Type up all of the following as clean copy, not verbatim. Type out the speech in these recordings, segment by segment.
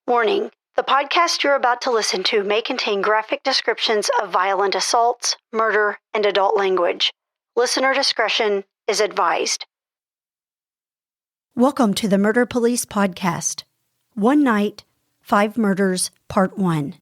Warning: the podcast you're about to listen to may contain graphic descriptions of violent assaults, murder, and adult language. Listener discretion is advised. Welcome to the Murder Police Podcast. One Night, 5 Murders, Part 1.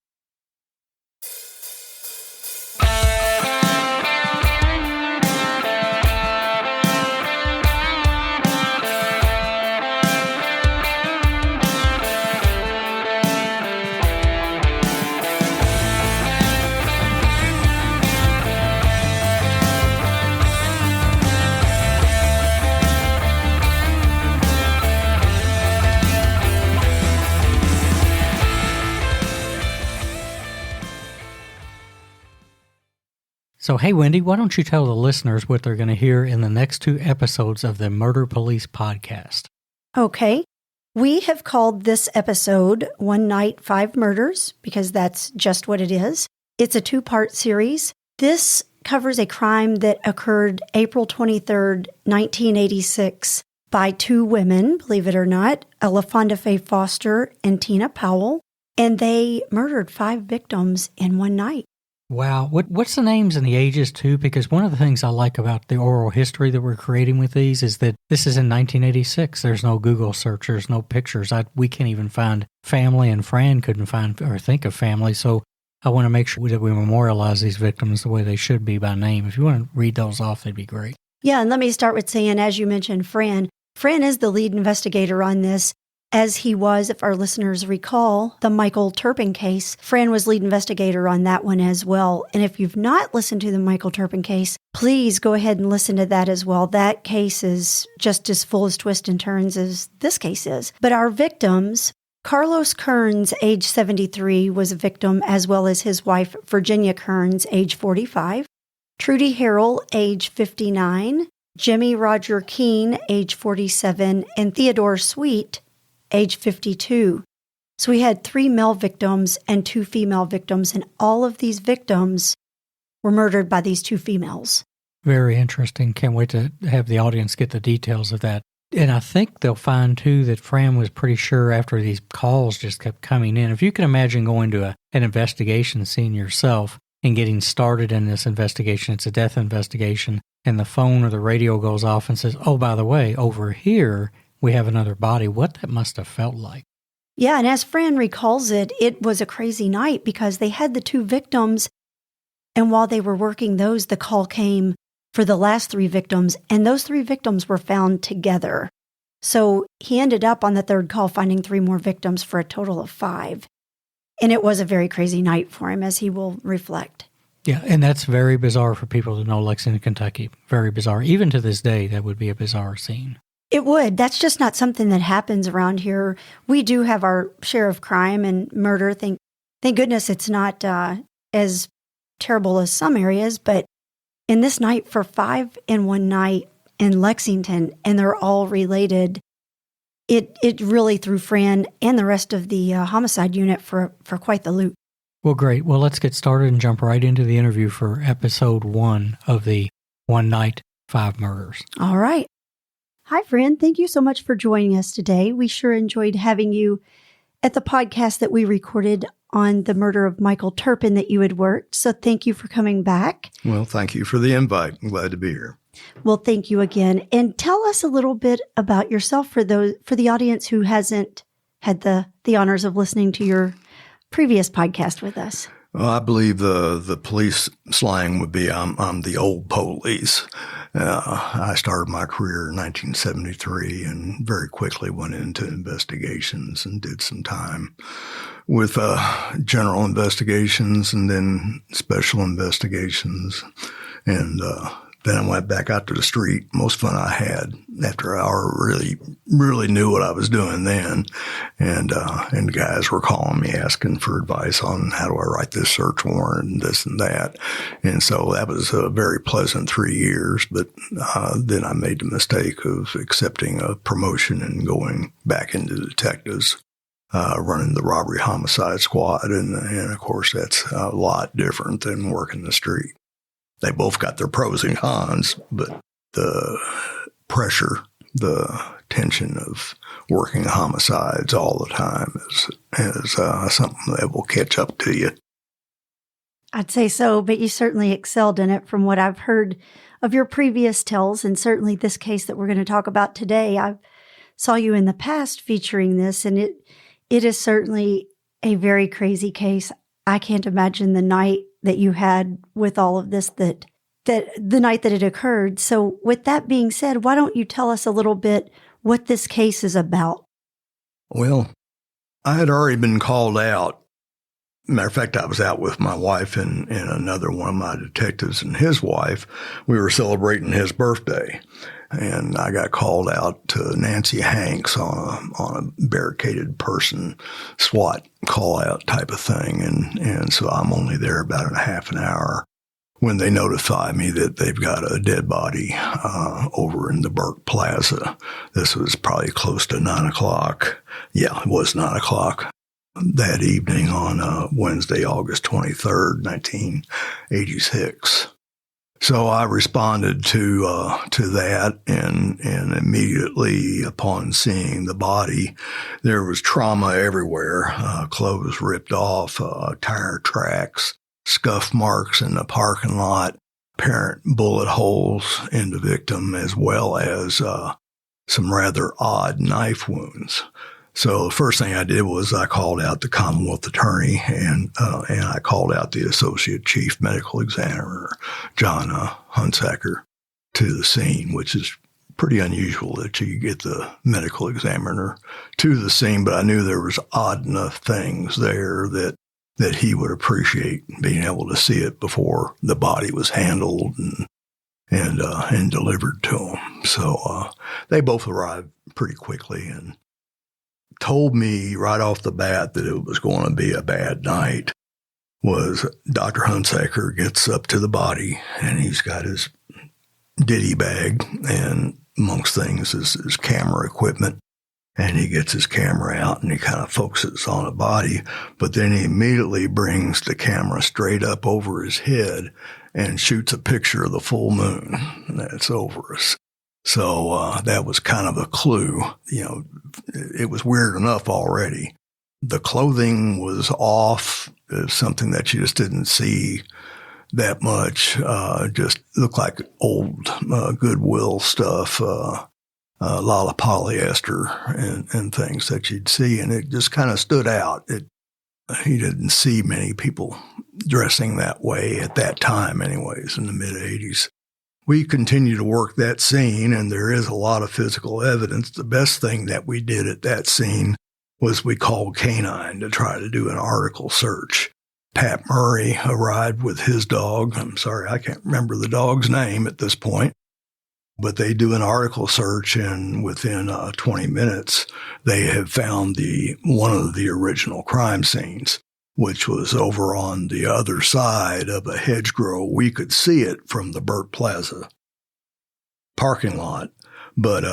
So, hey, Wendy, why don't you tell the listeners what they're going to hear in the next 2 episodes of the Murder Police Podcast? Okay. We have called this episode One Night, 5 Murders, because that's just what it is. It's a 2-part series. This covers a crime that occurred April 23rd, 1986, by 2 women, believe it or not, LaFonda Faye Foster and Tina Powell, and they murdered 5 victims in one night. Wow. What's the names and the ages, too? Because one of the things I like about the oral history that we're creating with these is that this is in 1986. There's no Google search. There's no pictures. We can't even find family, and Fran couldn't find or think of family. So I want to make sure that we memorialize these victims the way they should be by name. If you want to read those off, that'd be great. Yeah, and let me start with saying, as you mentioned, Fran is the lead investigator on this. As he was, if our listeners recall, the Michael Turpin case, Fran was lead investigator on that one as well. And if you've not listened to the Michael Turpin case, please go ahead and listen to that as well. That case is just as full of twists and turns as this case is. But our victims, Carlos Kearns, age 73, was a victim, as well as his wife, Virginia Kearns, age 45, Trudy Harrell, age 59, Jimmy Roger Keene, age 47, and Theodore Sweet, age 52. So we had 3 male victims and 2 female victims, and all of these victims were murdered by these 2 females. Very interesting. Can't wait to have the audience get the details of that. And I think they'll find, too, that Fran was pretty sure after these calls just kept coming in. If you can imagine going to an investigation scene yourself and getting started in this investigation, it's a death investigation, and the phone or the radio goes off and says, oh, by the way, over here, we have another body. What that must have felt like. Yeah, and as Fran recalls it, it was a crazy night because they had the 2 victims, and while they were working those, the call came for the last 3 victims, and those 3 victims were found together. So he ended up on the 3rd call finding 3 more victims for a total of 5. And it was a very crazy night for him, as he will reflect. Yeah, and that's very bizarre for people to know Lexington, Kentucky. Very bizarre. Even to this day, that would be a bizarre scene. It would. That's just not something that happens around here. We do have our share of crime and murder. Thank goodness it's not as terrible as some areas, but in this night, for 5 in one night in Lexington, and they're all related, it really threw Fran and the rest of the homicide unit for quite the loop. Well, great. Well, let's get started and jump right into the interview for episode 1 of the One Night, 5 Murders. All right. Hi, Fran. Thank you so much for joining us today. We sure enjoyed having you at the podcast that we recorded on the murder of Michael Turpin that you had worked. So thank you for coming back. Well, thank you for the invite. I'm glad to be here. Well, thank you again. And tell us a little bit about yourself for the audience who hasn't had the honors of listening to your previous podcast with us. Well, I believe the police slang would be I'm the old police. I started my career in 1973 and very quickly went into investigations and did some time with general investigations and then special investigations. And then I went back out to the street. Most fun I had after I really knew what I was doing then. And guys were calling me asking for advice on how do I write this search warrant and this and that. And so that was a very pleasant 3 years. But then I made the mistake of accepting a promotion and going back into detectives, running the robbery homicide squad. And of course, that's a lot different than working the street. They both got their pros and cons, but the pressure the tension of working homicides all the time is something that will catch up to you. I'd say so, but you certainly excelled in it from what I've heard of your previous tells, and certainly this case that we're going to talk about today. I saw you in the past featuring this, and it is certainly a very crazy case. I can't imagine the night that you had with all of this, that the night that it occurred. So with that being said, why don't you tell us a little bit what this case is about? Well, I had already been called out. Matter of fact, I was out with my wife and another one of my detectives and his wife. We were celebrating his birthday, and I got called out to Nancy Hanks on a barricaded person SWAT call out type of thing, and so I'm only there about a half an hour when they notify me that they've got a dead body over in the Burke Plaza. This was probably close to 9 o'clock. Yeah, it was 9 o'clock. That evening on Wednesday, August 23rd, 1986. So I responded to that, and immediately upon seeing the body, there was trauma everywhere, clothes ripped off, tire tracks, scuff marks in the parking lot, apparent bullet holes in the victim, as well as some rather odd knife wounds. So the first thing I did was I called out the Commonwealth Attorney and I called out the Associate Chief Medical Examiner, John Hunsaker, to the scene, which is pretty unusual that you get the medical examiner to the scene, but I knew there was odd enough things there that he would appreciate being able to see it before the body was handled and delivered to him. So they both arrived pretty quickly and told me right off the bat that it was going to be a bad night. Was Dr. Hunsaker gets up to the body, and he's got his ditty bag, and amongst things is his camera equipment. And he gets his camera out and he kind of focuses on a body, but then he immediately brings the camera straight up over his head and shoots a picture of the full moon that's over us. So that was kind of a clue. You know, it was weird enough already. The clothing was off. It was something that you just didn't see that much. Just looked like old Goodwill stuff, a lot of polyester and things that you'd see. And it just kind of stood out. He didn't see many people dressing that way at that time anyways, in the mid-'80s. We continue to work that scene, and there is a lot of physical evidence. The best thing that we did at that scene was we called Canine to try to do an article search. Pat Murray arrived with his dog. I'm sorry, I can't remember the dog's name at this point. But they do an article search, and within 20 minutes, they have found one of the original crime scenes, which was over on the other side of a hedgerow. We could see it from the Burke Plaza parking lot, but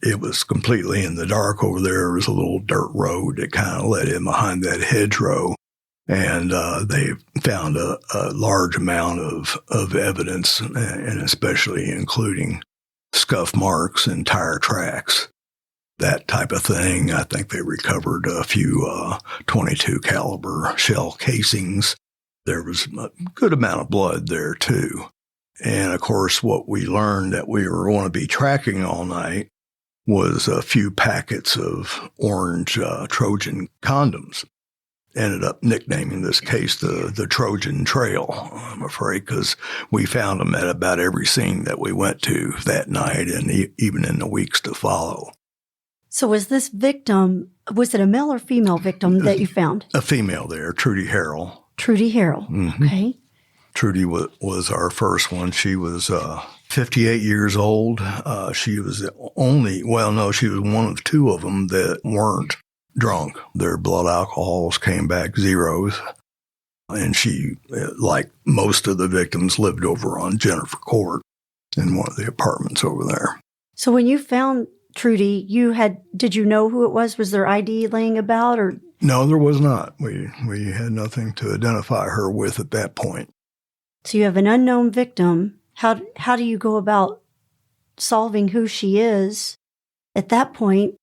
it was completely in the dark over there. There was a little dirt road that kind of led in behind that hedgerow, and they found a large amount of evidence, and especially including scuff marks and tire tracks. That type of thing. I think they recovered a few .22 caliber shell casings. There was a good amount of blood there too. And of course, what we learned that we were going to be tracking all night was a few packets of orange Trojan condoms. Ended up nicknaming this case the Trojan Trail, I'm afraid, because we found them at about every scene that we went to that night and even in the weeks to follow. So was this victim, was it a male or female victim that you found? A female there, Trudy Harrell. Trudy Harrell, Mm-hmm. Okay. Trudy was our first one. She was 58 years old. She was she was one of two of them that weren't drunk. Their blood alcohols came back zeros. And she, like most of the victims, lived over on Jennifer Court in one of the apartments over there. So when you found Trudy, did you know who it was? Was there ID laying about, or? No, there was not. We had nothing to identify her with at that point. So you have an unknown victim. How do you go about solving who she is at that point,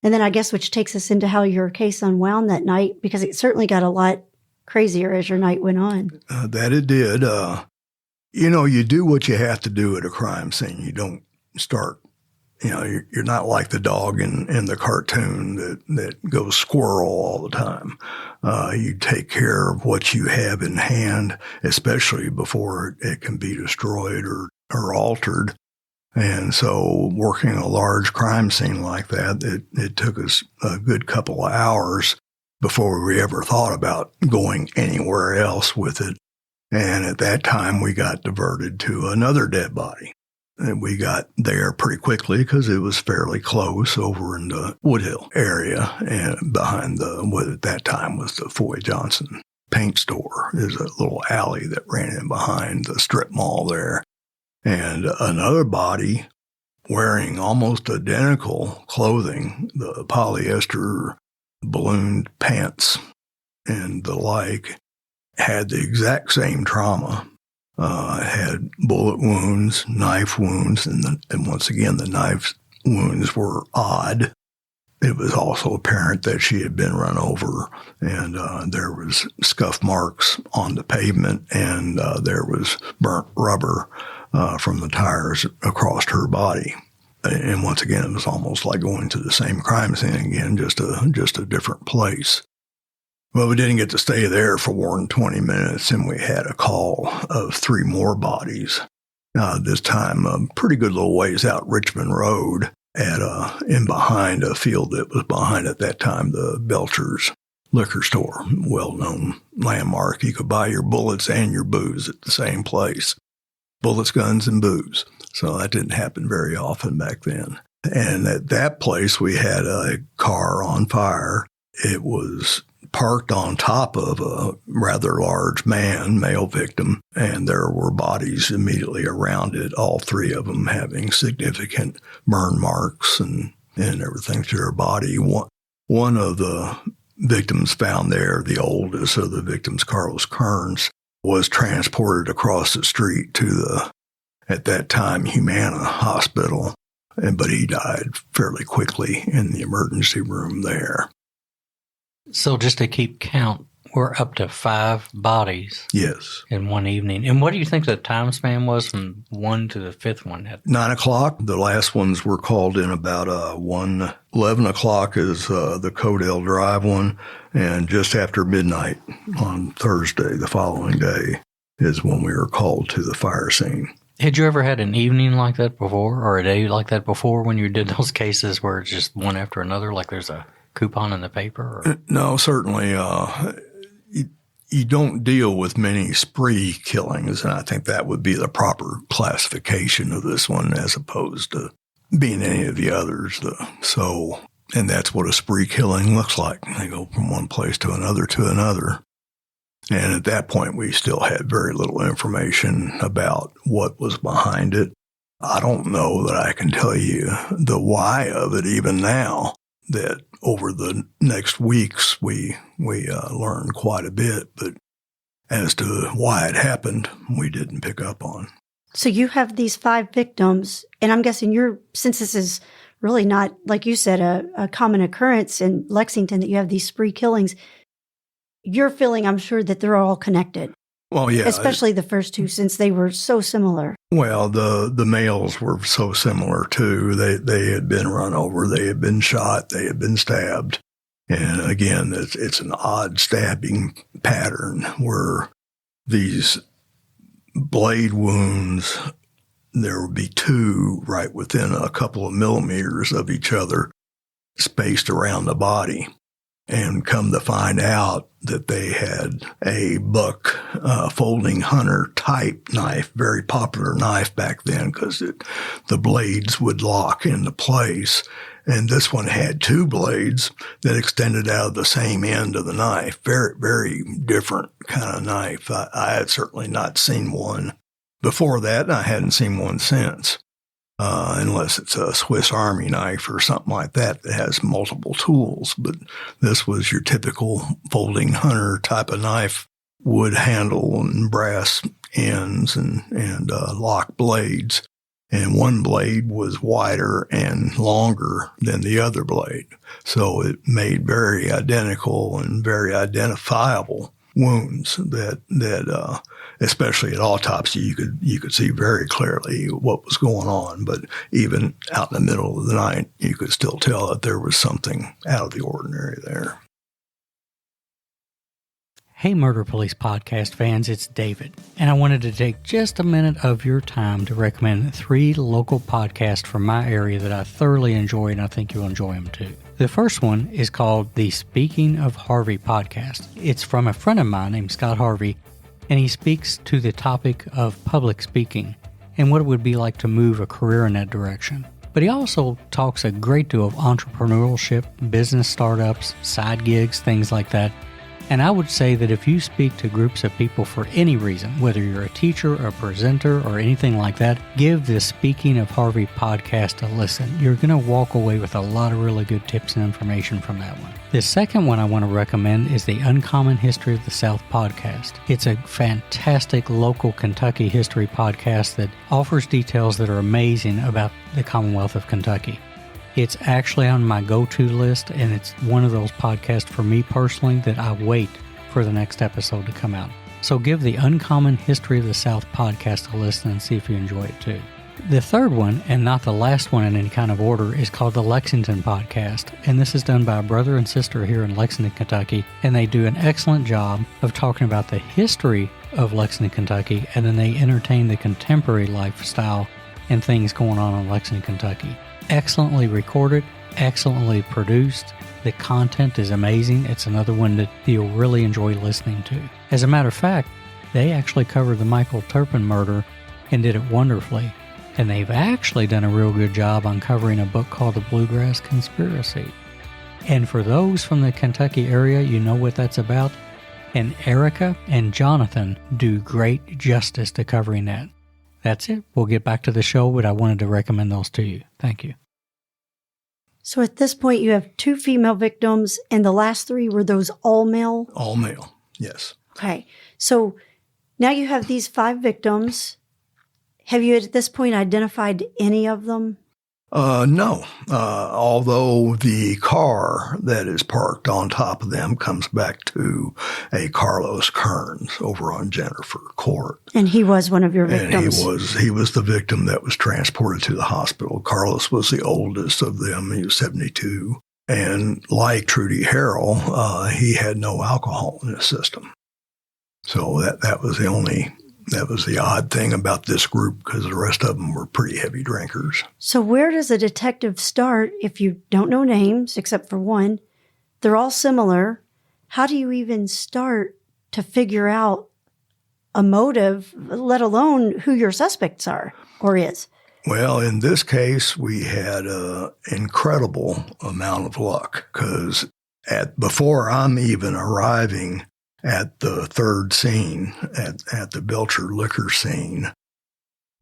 and then I guess which takes us into how your case unwound that night, because it certainly got a lot crazier as your night went on. That it did. You do what you have to do at a crime scene. You don't start, you're not like the dog in the cartoon that goes squirrel all the time. You take care of what you have in hand, especially before it can be destroyed or altered. And so working a large crime scene like that, it took us a good couple of hours before we ever thought about going anywhere else with it. And at that time, we got diverted to another dead body. And we got there pretty quickly because it was fairly close over in the Woodhill area and behind what at that time was the Foy Johnson paint store. There's a little alley that ran in behind the strip mall there. And another body wearing almost identical clothing, the polyester ballooned pants and the like, had the exact same trauma, had bullet wounds, knife wounds, and once again, the knife wounds were odd. It was also apparent that she had been run over, and there was scuff marks on the pavement, and there was burnt rubber from the tires across her body. And once again, it was almost like going to the same crime scene again, just a different place. Well, we didn't get to stay there for more than 20 minutes, and we had a call of 3 more bodies. This time, a pretty good little ways out Richmond Road in behind a field that was behind at that time the Belcher's liquor store, well-known landmark. You could buy your bullets and your booze at the same place. Bullets, guns, and booze. So that didn't happen very often back then. And at that place, we had a car on fire. It was parked on top of a rather large male victim, and there were bodies immediately around it, all 3 of them having significant burn marks and everything to their body. One of the victims found there, the oldest of the victims, Carlos Kearns, was transported across the street to the, at that time, Humana Hospital, but he died fairly quickly in the emergency room there. So just to keep count, we're up to 5 bodies. Yes. In one evening. And what do you think the time span was from one to the 5th one? 9 o'clock. The last ones were called in about 11 o'clock is the Codell Drive one. And just after midnight on Thursday, the following day, is when we were called to the fire scene. Had you ever had an evening like that before or a day like that before when you did those cases where it's just one after another, like there's a coupon in the paper? Or? No, certainly. You don't deal with many spree killings, and I think that would be the proper classification of this one as opposed to being any of the others. And that's what a spree killing looks like. They go from one place to another to another. And at that point, we still had very little information about what was behind it. I don't know that I can tell you the why of it even now. That over the next weeks, we learned quite a bit, but as to why it happened, we didn't pick up on. So you have these 5 victims, and I'm guessing since this is really not, like you said, a common occurrence in Lexington that you have these spree killings, you're feeling, I'm sure, that they're all connected. Well, yeah. Especially the first 2, since they were so similar. Well, the males were so similar, too. They had been run over. They had been shot. They had been stabbed. And again, it's an odd stabbing pattern where these blade wounds, there would be 2 right within a couple of millimeters of each other spaced around the body. And come to find out that they had a buck folding hunter type knife, very popular knife back then because the blades would lock into place. And this one had 2 blades that extended out of the same end of the knife. Very, very different kind of knife. I had certainly not seen one before that, and I hadn't seen one since. Unless it's a Swiss Army knife or something like that has multiple tools. But this was your typical folding hunter type of knife, wood handle and brass ends and lock blades. and one blade was wider and longer than the other blade. So it made very identical and very identifiable wounds that especially at autopsy, you could see very clearly what was going on. But even out in the middle of the night, you could still tell that there was something out of the ordinary there. Hey, Murder Police Podcast fans, it's David, and I wanted to take just a minute of your time to recommend 3 local podcasts from my area that I thoroughly enjoy, and I think you'll enjoy them too. The first one is called the Speaking of Harvey podcast. It's from a friend of mine named Scott Harvey, and he speaks to the topic of public speaking and what it would be like to move a career in that direction. But he also talks a great deal of entrepreneurship, business startups, side gigs, things like that. And I would say that if you speak to groups of people for any reason, whether you're a teacher, a presenter, or anything like that, give the Speaking of Harvey podcast a listen. You're going to walk away with a lot of really good tips and information from that one. The second one I want to recommend is the Uncommon History of the South podcast. It's a fantastic local Kentucky history podcast that offers details that are amazing about the Commonwealth of Kentucky. It's actually on my go-to list, and it's one of those podcasts for me personally that I wait for the next episode to come out. So give the Uncommon History of the South podcast a listen and see if you enjoy it too. The third one, and not the last one in any kind of order, is called the Lexington podcast, and this is done by a brother and sister here in Lexington, Kentucky, and they do an excellent job of talking about the history of Lexington, Kentucky, and then they entertain the contemporary lifestyle and things going on in Lexington, Kentucky. Excellently recorded, excellently produced. The content is amazing. It's another one that you'll really enjoy listening to. As a matter of fact, they actually covered the Michael Turpin murder and did it wonderfully. And they've actually done a real good job on covering a book called The Bluegrass Conspiracy. And for those from the Kentucky area, you know what that's about. And Erica and Jonathan do great justice to covering that. That's it. We'll get back to the show, but I wanted to recommend those to you. Thank you. So at this point, you have 2 female victims, and the last 3, were those all male? All male, yes. Okay. So now you have these 5 victims. Have you at this point identified any of them? No. Although the car that is parked on top of them comes back to a Carlos Kearns over on Jennifer Court. And he was one of your victims. And he was the victim that was transported to the hospital. Carlos was the oldest of them. He was 72. And like Trudy Harrell, he had no alcohol in his system. So that was the odd thing about this group, because the rest of them were pretty heavy drinkers. So where does a detective start if you don't know names, except for one? They're all similar. How do you even start to figure out a motive, let alone who your suspects are or is? Well, in this case, we had an incredible amount of luck, because before I'm even arriving at the third scene, at the Belcher liquor scene,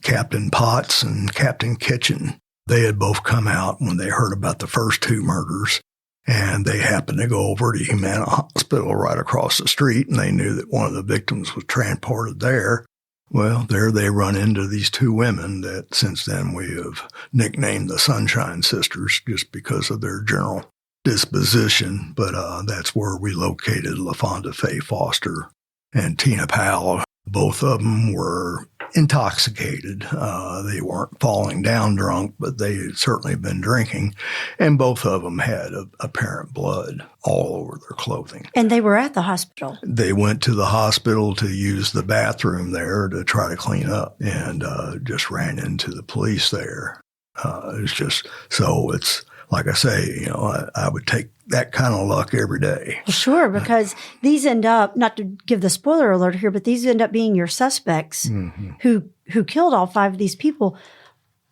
Captain Potts and Captain Kitchen, they had both come out when they heard about the first 2 murders, and they happened to go over to Humana Hospital right across the street, and they knew that one of the victims was transported there. Well, there they run into these 2 women that since then we have nicknamed the Sunshine Sisters, just because of their general disposition, but that's where we located LaFonda Faye Foster and Tina Powell. Both of them were intoxicated. They weren't falling down drunk, but they had certainly been drinking, and both of them had apparent blood all over their clothing. And they were at the hospital. They went to the hospital to use the bathroom there to try to clean up, and just ran into the police there. It's just, so it's, like I say, I would take that kind of luck every day. Well, sure, because these end up, not to give the spoiler alert here, but these end up being your suspects who killed all 5 of these people.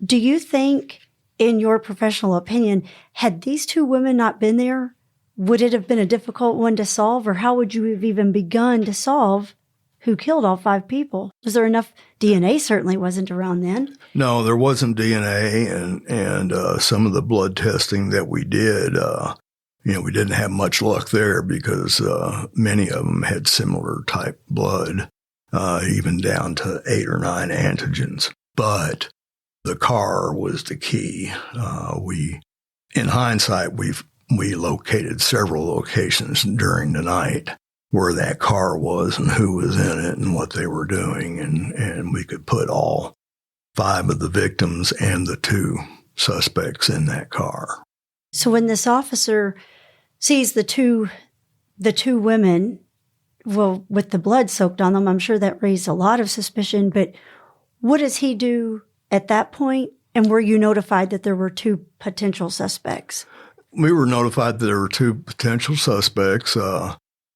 Do you think, in your professional opinion, had these 2 women not been there, would it have been a difficult one to solve, or how would you have even begun to solve who killed all 5 people? Was there enough DNA? Certainly wasn't around then. No, there wasn't DNA, and some of the blood testing that we did, we didn't have much luck there, because many of them had similar type blood, even down to 8 or 9 antigens. But The car was the key. In hindsight, we located several locations during the night where that car was and who was in it and what they were doing, and we could put all 5 of the victims and the 2 suspects in that car. So when this officer sees the two women, well, with the blood soaked on them, I'm sure that raised a lot of suspicion, but what does he do at that point? And were you notified that there were 2 potential suspects? We were notified that there were 2 potential suspects.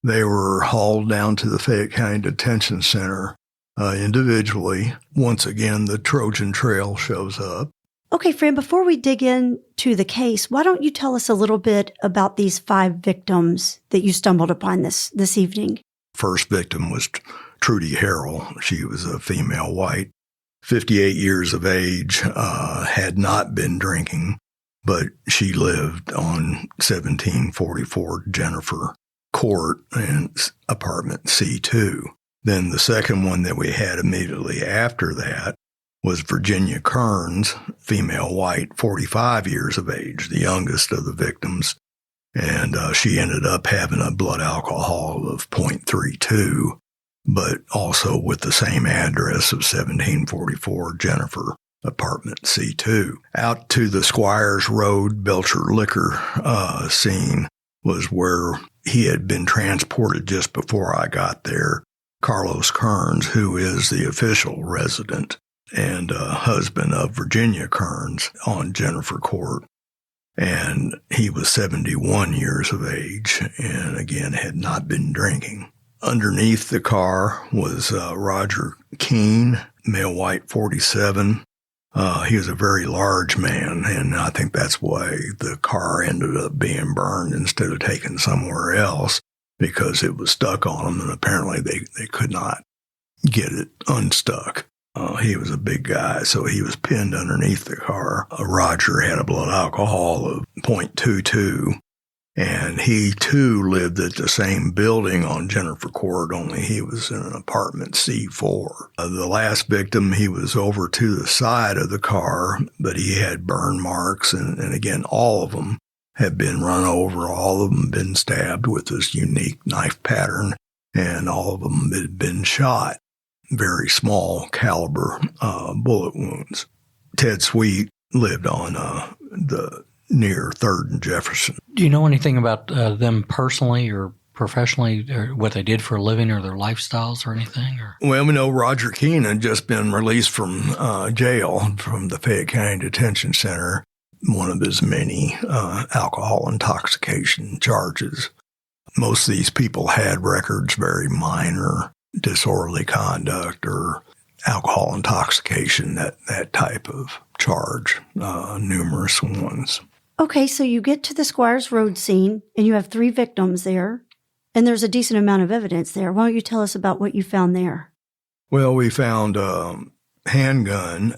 They were hauled down to the Fayette County Detention Center individually. Once again, the Trojan Trail shows up. Okay, Fran, before we dig into the case, why don't you tell us a little bit about these 5 victims that you stumbled upon this evening? First victim was Trudy Harrell. She was a female white, 58 years of age, had not been drinking, but she lived on 1744 Jennifer Court in apartment C2. Then the second one that we had immediately after that was Virginia Kearns, female white, 45 years of age, the youngest of the victims. And she ended up having a blood alcohol of 0.32, but also with the same address of 1744 Jennifer, apartment C2. Out to the Squires Road Belcher Liquor scene was where he had been transported just before I got there. Carlos Kearns, who is the official resident and husband of Virginia Kearns on Jennifer Court. And he was 71 years of age and, again, had not been drinking. Underneath the car was Roger Keene, male white, 47. He was a very large man, and I think that's why the car ended up being burned instead of taken somewhere else, because it was stuck on them, and apparently they could not get it unstuck. He was a big guy, so he was pinned underneath the car. Roger had a blood alcohol of 0.22, and he, too, lived at the same building on Jennifer Court, only he was in an apartment C4. The last victim, he was over to the side of the car, but he had burn marks, and again, all of them had been run over, all of them been stabbed with this unique knife pattern, and all of them had been shot. Very small caliber bullet wounds. Ted Sweet lived on the near 3rd and Jefferson. Do you know anything about them personally or professionally, or what they did for a living, or their lifestyles or anything? Or? Well, we know Roger Keene had just been released from jail from the Fayette County Detention Center, one of his many alcohol intoxication charges. Most of these people had records, very minor, disorderly conduct or alcohol intoxication, that type of charge, numerous ones. Okay, so you get to the Squires Road scene, and you have 3 victims there, and there's a decent amount of evidence there. Why don't you tell us about what you found there? Well, we found a handgun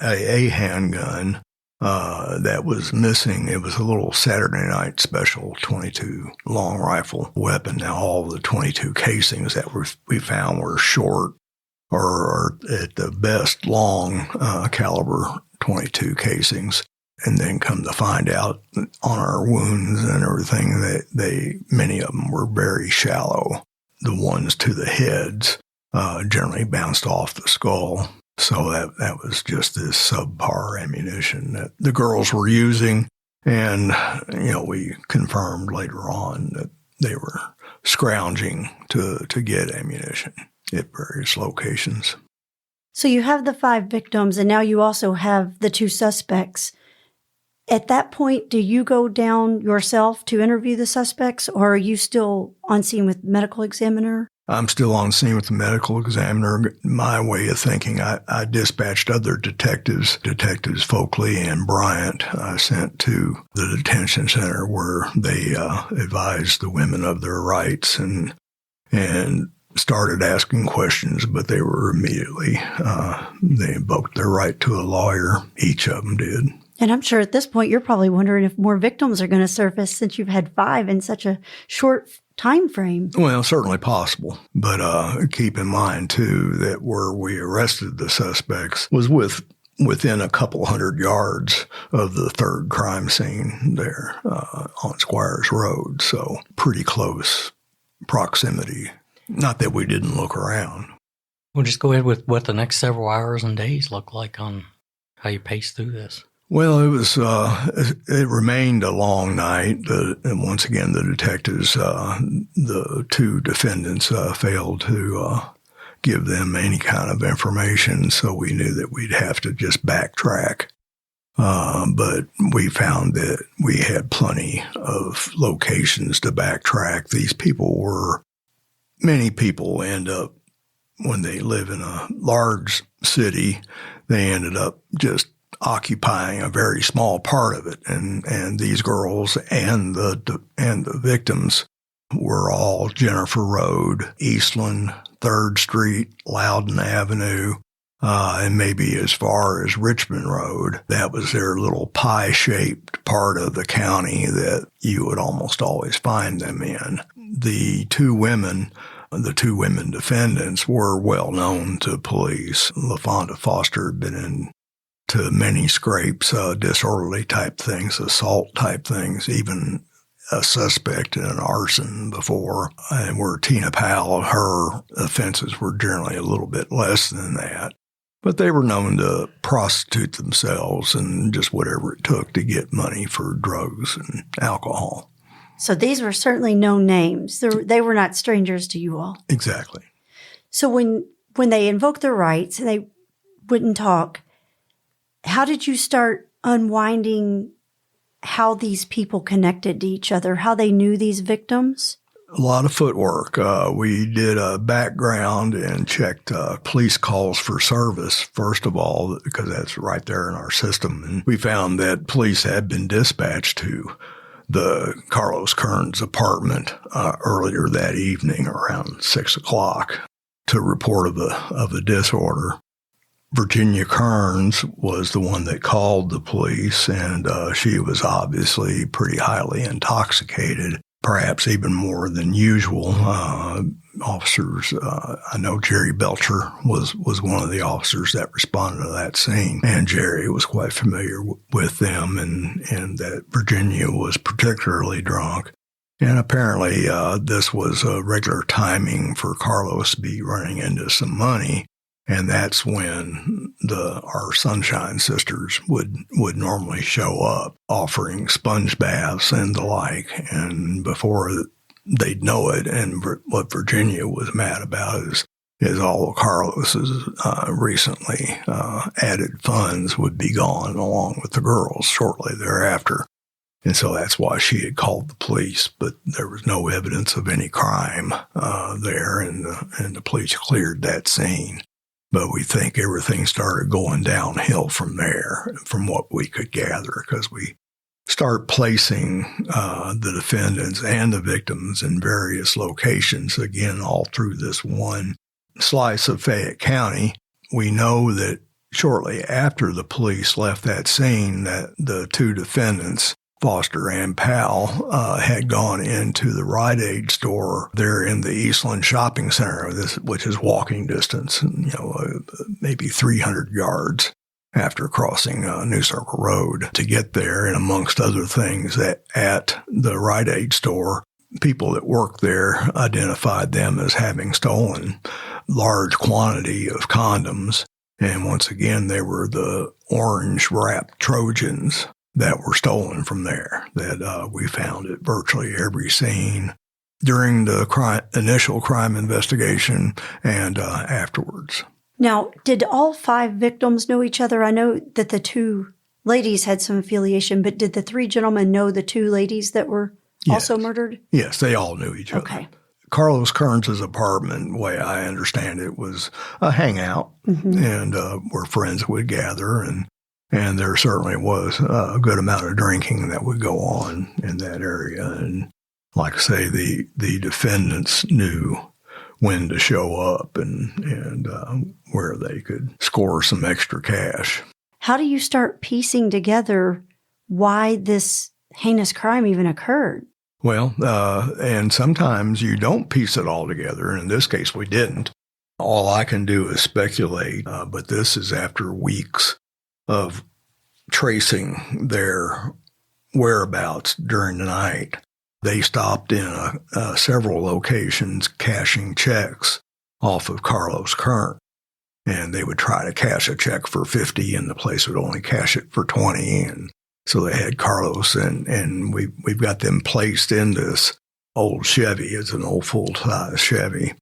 that was missing. It was a little Saturday night special .22 long rifle weapon. Now, all the .22 casings that we found were short or at the best long caliber .22 casings. And then come to find out on our wounds and everything that many of them were very shallow. The ones to the heads generally bounced off the skull. So that was just this subpar ammunition that the girls were using. And, we confirmed later on that they were scrounging to get ammunition at various locations. So you have the 5 victims, and now you also have the 2 suspects. At that point, do you go down yourself to interview the suspects, or are you still on scene with medical examiner? I'm still on scene with the medical examiner. My way of thinking, I dispatched other detectives Folkley and Bryant, I sent to the detention center where they advised the women of their rights and started asking questions, but they were immediately, they invoked their right to a lawyer. Each of them did. And I'm sure at this point you're probably wondering if more victims are going to surface since you've had 5 in such a short time frame. Well, certainly possible. But keep in mind, too, that where we arrested the suspects was with within a couple hundred yards of the third crime scene there on Squires Road. So pretty close proximity. Not that we didn't look around. We'll just go ahead with what the next several hours and days look like on how you pace through this. Well, it remained a long night. And once again, the detectives, the two defendants, failed to give them any kind of information, so we knew that we'd have to just backtrack. But we found that we had plenty of locations to backtrack. Many people end up, when they live in a large city, they ended up just occupying a very small part of it. And these girls and the victims were all Jennifer Road, Eastland, 3rd Street, Loudon Avenue, and maybe as far as Richmond Road. That was their little pie-shaped part of the county that you would almost always find them in. The two women defendants were well known to police. LaFonda Foster had been into many scrapes, disorderly type things, assault type things, even a suspect in an arson before. And where Tina Powell, her offenses were generally a little bit less than that. But they were known to prostitute themselves and just whatever it took to get money for drugs and alcohol. So these were certainly known names. They were not strangers to you all. Exactly. So when they invoked their rights and they wouldn't talk, how did you start unwinding how these people connected to each other, how they knew these victims? A lot of footwork. We did a background and checked police calls for service, first of all, because that's right there in our system. And we found that police had been dispatched to the Carlos Kern's apartment earlier that evening around 6 o'clock to report of a disorder. Virginia Kearns was the one that called the police, and she was obviously pretty highly intoxicated, perhaps even more than usual. Officers, I know Jerry Belcher was one of the officers that responded to that scene, and Jerry was quite familiar with them, and that Virginia was particularly drunk. And apparently this was a regular timing for Carlos to be running into some money. And that's when our Sunshine Sisters would normally show up offering sponge baths and the like. And before they'd know it, and what Virginia was mad about is all of Carlos's recently added funds would be gone along with the girls shortly thereafter. And so that's why she had called the police, but there was no evidence of any crime there, and the police cleared that scene. But we think everything started going downhill from there, from what we could gather, because we start placing the defendants and the victims in various locations, again, all through this one slice of Fayette County. We know that shortly after the police left that scene, that the two defendants, Foster and Powell, had gone into the Rite Aid store there in the Eastland Shopping Center, which is walking distance, maybe 300 yards after crossing New Circle Road to get there. And amongst other things, that at the Rite Aid store, people that worked there identified them as having stolen large quantity of condoms. And once again, they were the orange-wrapped Trojans that were stolen from there, that we found at virtually every scene during the initial crime investigation and afterwards. Now, did all 5 victims know each other? I know that the 2 ladies had some affiliation, but did the 3 gentlemen know the 2 ladies that were also murdered? Yes, they all knew each other. Okay. Carlos Kearns' apartment, the way I understand it, was a hangout, and where friends would gather, and there certainly was a good amount of drinking that would go on in that area. And like I say, the defendants knew when to show up and where they could score some extra cash. How do you start piecing together why this heinous crime even occurred? Well, and sometimes you don't piece it all together. And in this case, we didn't. All I can do is speculate, but this is after weeks of tracing their whereabouts during the night. They stopped in several locations cashing checks off of Carlos Kern. And they would try to cash a check for $50 and the place would only cash it for $20. And so they had Carlos and we've got them placed in this old Chevy. It's an old full-size Chevy.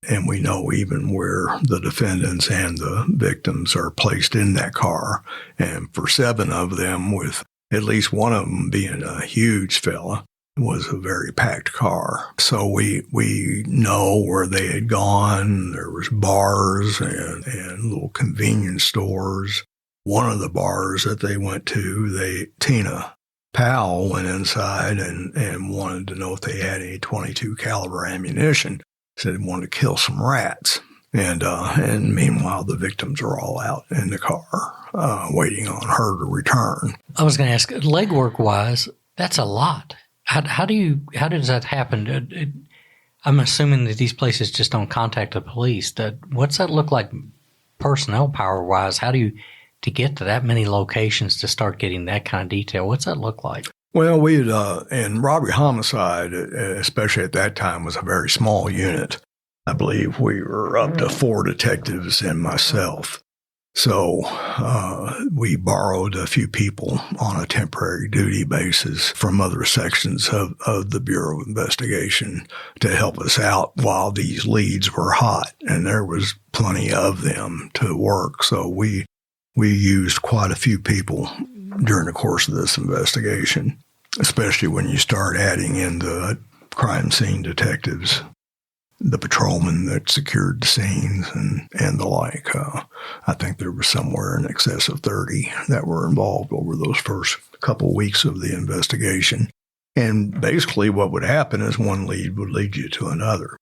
And we know even where the defendants and the victims are placed in that car. And for 7 of them, with at least one of them being a huge fella, was a very packed car. So we know where they had gone. There was bars and little convenience stores. One of the bars that they went to, Tina Powell went inside and wanted to know if they had any .22 caliber ammunition. Said he wanted to kill some rats. And meanwhile, the victims are all out in the car, waiting on her to return. I was going to ask, legwork-wise, that's a lot. How does that happen? I'm assuming that these places just don't contact the police. What's that look like personnel power-wise? How do you, to get to that many locations to start getting that kind of detail, what's that look like? Well, we had, in robbery homicide, especially at that time, was a very small unit. I believe we were up to 4 detectives and myself. So we borrowed a few people on a temporary duty basis from other sections of the Bureau of Investigation to help us out while these leads were hot. And there was plenty of them to work. So we used quite a few people during the course of this investigation, especially when you start adding in the crime scene detectives, the patrolmen that secured the scenes and the like. I think there was somewhere in excess of 30 that were involved over those first couple weeks of the investigation. And basically what would happen is one lead would lead you to another.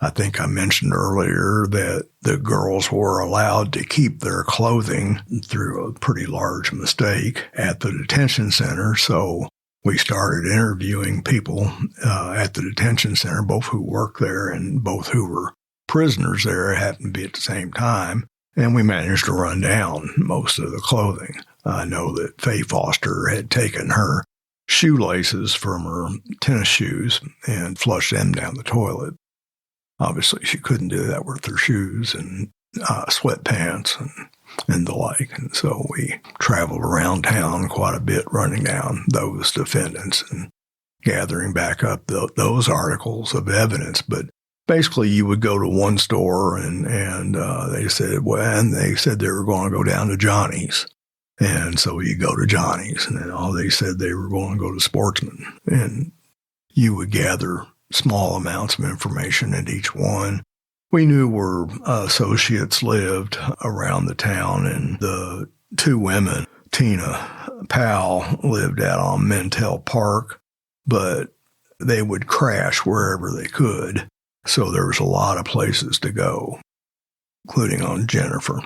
I think I mentioned earlier that the girls were allowed to keep their clothing through a pretty large mistake at the detention center. So we started interviewing people at the detention center, both who worked there and both who were prisoners there. It happened to be at the same time. And we managed to run down most of the clothing. I know that Faye Foster had taken her shoelaces from her tennis shoes and flushed them down the toilet. Obviously, she couldn't do that with her shoes and sweatpants and the like. And so we traveled around town quite a bit running down those defendants and gathering back up those articles of evidence. But basically, you would go to one store and they said, they were going to go down to Johnny's. And so you go to Johnny's, and then they said they were going to go to Sportsman. And you would gather small amounts of information at each one. We knew where associates lived around the town, and the 2 women, Tina Powell, lived out on Mentel Park, but they would crash wherever they could. So there was a lot of places to go, including on Jennifer.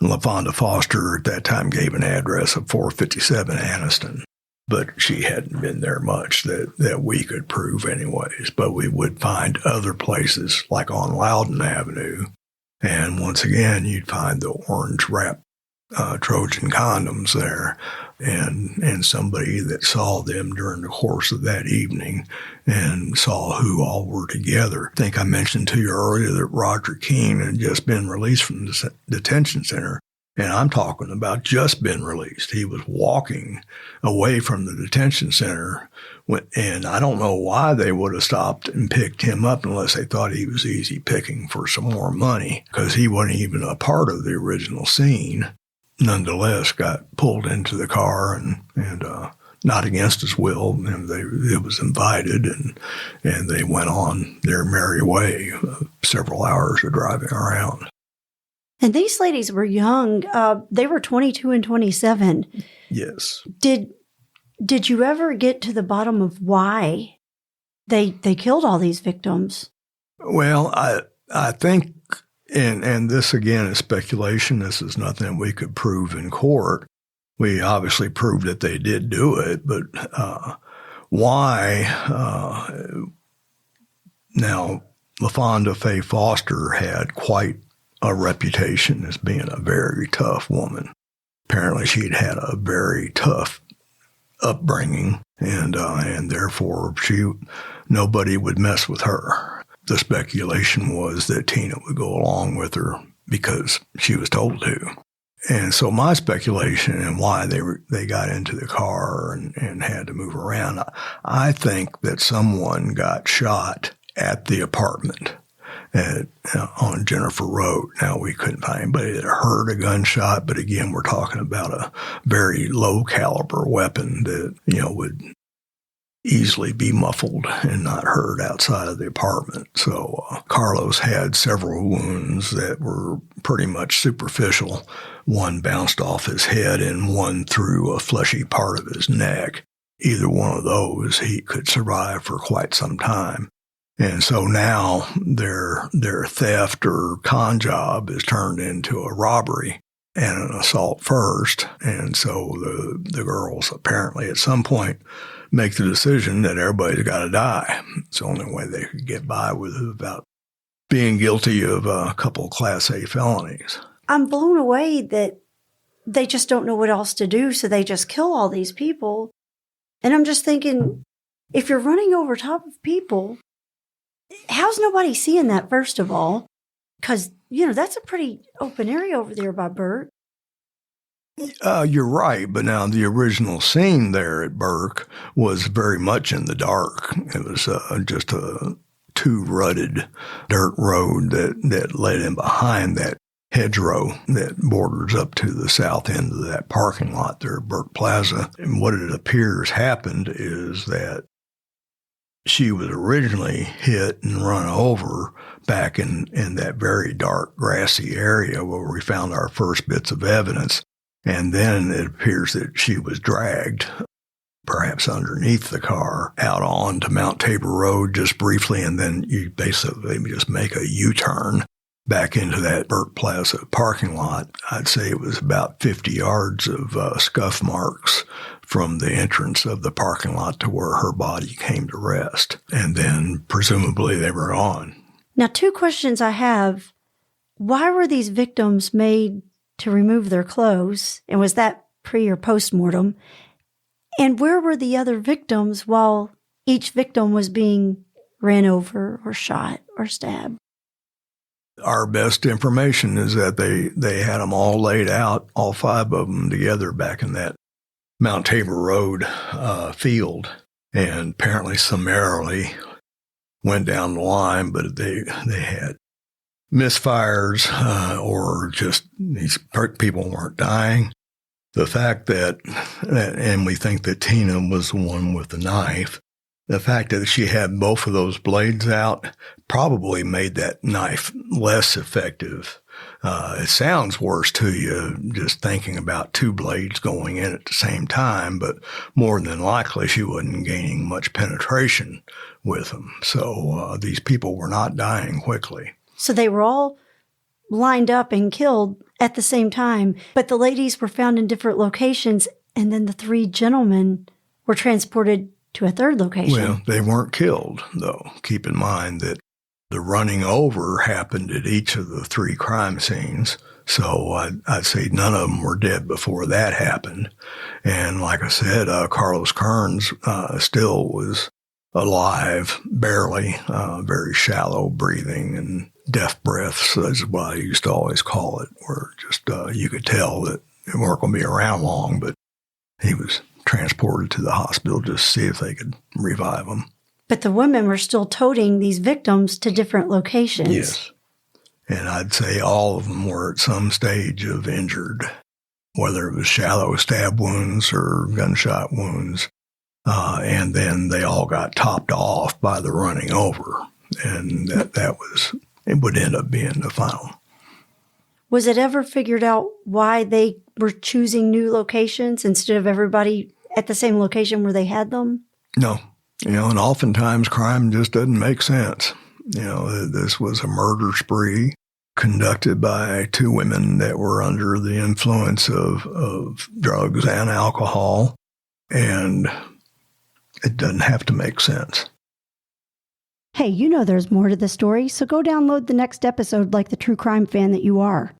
And LaFonda Foster at that time gave an address of 457 Anniston, but she hadn't been there much that we could prove anyways. But we would find other places like on Loudon Avenue. And once again, you'd find the orange wrap Trojan condoms there, and somebody that saw them during the course of that evening and saw who all were together. I think I mentioned to you earlier that Roger Keene had just been released from the detention center, and I'm talking about just been released. He was walking away from the detention center, and I don't know why they would have stopped and picked him up unless they thought he was easy picking for some more money, because he wasn't even a part of the original scene. Nonetheless, got pulled into the car and not against his will, and it was invited, and they went on their merry way. Several hours of driving around. And these ladies were young. They were 22 and 27. Yes. Did you ever get to the bottom of why they killed all these victims? Well, I think. And this, again, is speculation. This is nothing we could prove in court. We obviously proved that they did do it, but why? Now, LaFonda Faye Foster had quite a reputation as being a very tough woman. Apparently she'd had a very tough upbringing, and therefore nobody would mess with her. The speculation was that Tina would go along with her because she was told to. And so my speculation and why they got into the car and had to move around, I think that someone got shot at the apartment on Jennifer Road. Now, we couldn't find anybody that heard a gunshot, but again, we're talking about a very low caliber weapon that, would easily be muffled and not heard outside of the apartment. So Carlos had several wounds that were pretty much superficial. One bounced off his head and one through a fleshy part of his neck. Either one of those, he could survive for quite some time. And so now their theft or con job is turned into a robbery and an assault first. And so the girls apparently at some point make the decision that everybody's got to die. It's the only way they could get by without being guilty of a couple of Class A felonies. I'm blown away that they just don't know what else to do, so they just kill all these people. And I'm just thinking, if you're running over top of people, how's nobody seeing that, first of all? Because, that's a pretty open area over there by Burke. You're right, but now the original scene there at Burke was very much in the dark. It was just a two-rutted dirt road that led in behind that hedgerow that borders up to the south end of that parking lot there at Burke Plaza. And what it appears happened is that she was originally hit and run over back in that very dark, grassy area where we found our first bits of evidence. And then it appears that she was dragged, perhaps underneath the car, out onto Mount Tabor Road just briefly, and then you basically just make a U-turn back into that Burke Plaza parking lot. I'd say it was about 50 yards of scuff marks from the entrance of the parking lot to where her body came to rest. And then presumably they were gone. Now, two questions I have. Why were these victims made to remove their clothes? And was that pre or post-mortem? And where were the other victims while each victim was being ran over or shot or stabbed? Our best information is that they had them all laid out, all five of them together back in that Mount Tabor Road field, and apparently summarily went down the line, but they had misfires or just these people weren't dying. The fact that, and we think that Tina was the one with the knife, the fact that she had both of those blades out probably made that knife less effective. It sounds worse to you just thinking about two blades going in at the same time, but more than likely she wasn't gaining much penetration with them. So these people were not dying quickly. So they were all lined up and killed at the same time, but the ladies were found in different locations, and then the three gentlemen were transported to a third location. Well, they weren't killed, though. Keep in mind that the running over happened at each of the three crime scenes. So I'd say none of them were dead before that happened. And like I said, Carlos Kearns still was alive, barely, very shallow breathing and death breaths, is what I used to always call it, where just you could tell that they weren't going to be around long, but he was transported to the hospital just to see if they could revive him. But the women were still toting these victims to different locations. Yes. And I'd say all of them were at some stage of injured, whether it was shallow stab wounds or gunshot wounds. And then they all got topped off by the running over. And it would end up being the final. Was it ever figured out why they were choosing new locations instead of everybody at the same location where they had them? No. And oftentimes crime just doesn't make sense. This was a murder spree conducted by two women that were under the influence of drugs and alcohol, and it doesn't have to make sense. Hey, there's more to the story, so go download the next episode like the true crime fan that you are.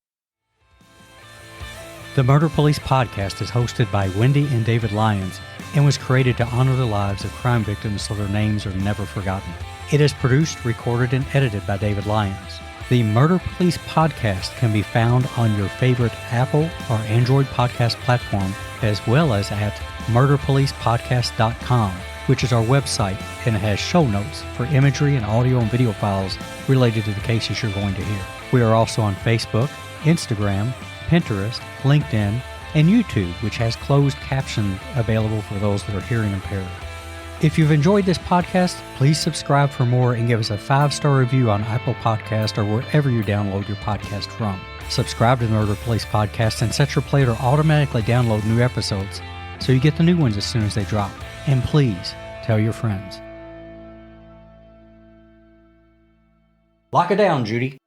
The Murder Police podcast is hosted by Wendy and David Lyons and was created to honor the lives of crime victims so their names are never forgotten. It is produced, recorded, and edited by David Lyons. The Murder Police podcast can be found on your favorite Apple or Android podcast platform, as well as at murderpolicepodcast.com, which is our website, and it has show notes for imagery and audio and video files related to the cases you're going to hear. We are also on Facebook, Instagram, Pinterest, LinkedIn, and YouTube, which has closed caption available for those that are hearing impaired. If you've enjoyed this podcast, please subscribe for more and give us a 5-star review on Apple Podcast or wherever you download your podcast from. Subscribe to the Murder Police Podcast and set your player to automatically download new episodes so you get the new ones as soon as they drop. And please tell your friends. Lock it down, Judy.